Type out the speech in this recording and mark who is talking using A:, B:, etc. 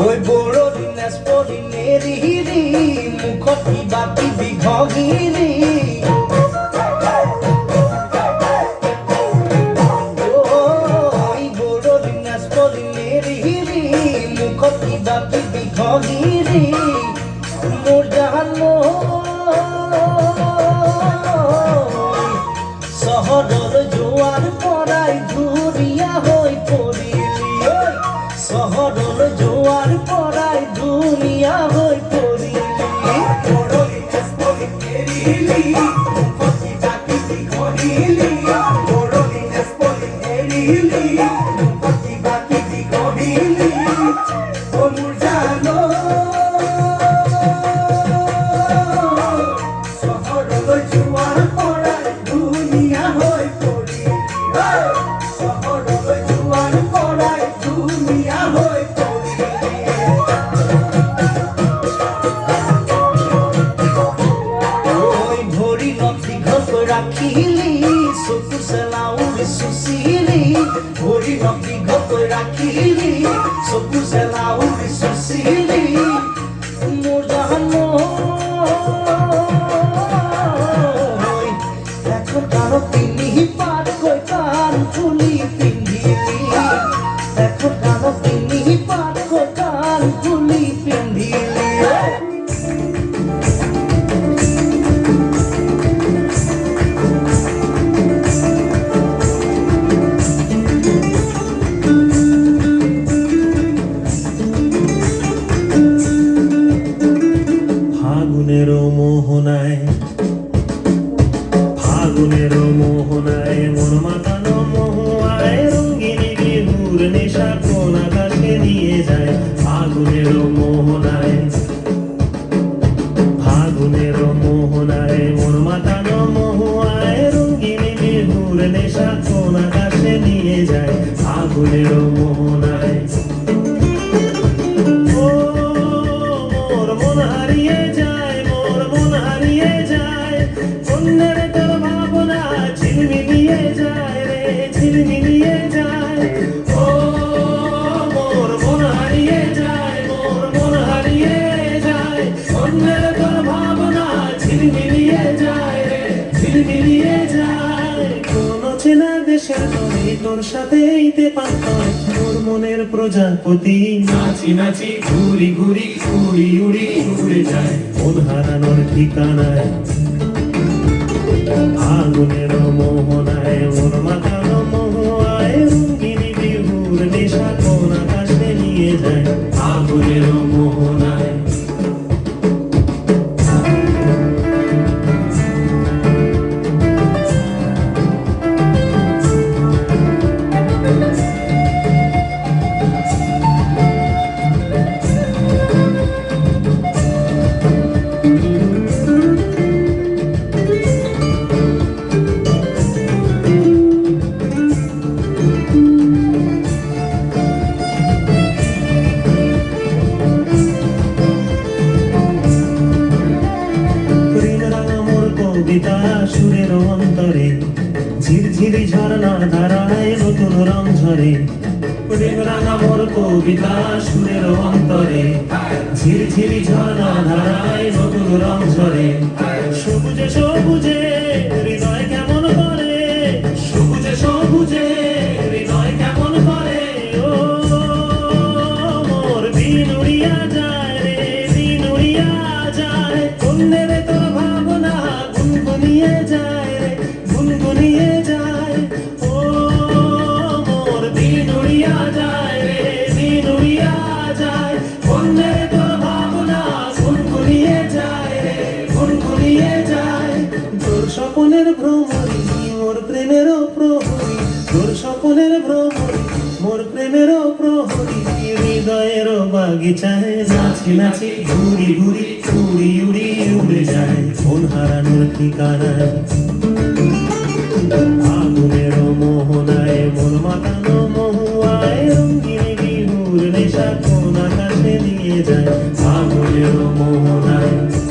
A: ওই বড় দিনাস পরিনের হিরি মুখটি বাকি বিঘগিরি ওই বড় দিনাস পরিনের হিরি মুখটি বাকি বিঘগিরি মোর জাহান শহরের জোয়ার পড়াই ধুরিয়া হই পড়িলি শহরের জোয়ার পড়াই দুনিয়া হই পড়িলি বড় দিনাস পরিনেরি মুখটি বাকি বিঘগিরি বড় দিনাস পরিনেরি মুখটি বাকি বিঘগিরি ও মোর জানো শহরের জোয়ার পড়াই দুনিয়া হই পড়িলি শহরের জোয়ার পড়াই দুনিয়া হই রাখিলি চকু চেলাউৰি চুচিলি ভৰি নদী ঘট ৰাখিলি চকু চেলাউৰি চুচিলি মোৰ জাহান এখন কাৰো পিন্ধি পাতকৈ কাণ ফুলি পিন্ধিলি এখন কাৰো পিন্ধি পাতকৈ কাণ ফুলি পিন্ধিলি ফাগুনের মোহনায় মন মাতানো মহুয়ায় রঙ্গিনী বিহুর নেশা কোন আকাশে নিয়ে যায় ফাগুনের মোহনায় মন মাতানো মহুয়ায় রঙ্গিনী বিহুর নেশা কোন আকাশে নিয়ে যায় ফাগুনের মোহনায় মোর মন হারিয়ে যায় অন্যের তোর ভাবনা ঝিলমিলিয়ে যায় রে ঝিলমিলিয়ে যায় ও মোর মন হারিয়ে যায় অন্যের তোর ভাবনা ঝিলমিলিয়ে যায় রে ঝিলমিলিয়ে যায় কোন চেনা দেশের তরে তোর সাথে ইতে পান্তর তোর মনের প্রজাপতি নাচি নাচি ঘুরি ঘুরি উড়ি উড়ি উড়ে যায় মন হারানোর ঠিকানায় ফাগুনের মোহনায় মন মাতানো মহুয়ায় রঙ্গিনী বিহুর নেশা কোন আকাশে নিয়ে যায় ফাগুনের মোহনায় কবিতা সুরের অন্তরে ঝিরঝিরি ঝর্ণা ধারায় নতুন রং ঝরে রাঙা মোর কবিতা সুরের অন্তরে ঝিরঝিরি ঝর্ণা ধারায় নতুন রং ঝরে সবুজে সবুজে হৃদয় কেমন করে সবুজে সবুজে হৃদয় কেমন করে ও মোর দিন উড়িয়া যায় রে দিন উড়িয়া যায় অন্যের তোর ভাবনা গুনগুনিয়ে যায় রে গুনগুনিয়ে যায় ও মোর দিন উড়িয়া যায় রে দিন উড়িয়া যায় অন্যের তোর ভাবনা গুনগুনিয়ে যায় রে গুনগুনিয়ে যায় তোর স্বপনের ভ্রমরি মোর প্রেমের প্রহরী তোর স্বপনের ভ্রমরি মোর প্রেমের প্রহরী হৃদয়ের বাগিচায় নাচি নাচি ঘুরি ঘুরি উড়ি উড়ি উড়ে যায় মন হারানোর ঠিকানায় ফাগুনের মোহনায় মন মাতানো মহুয়ায় রঙ্গিনী বিহুর নেশা কোন আকাশে মোহনায়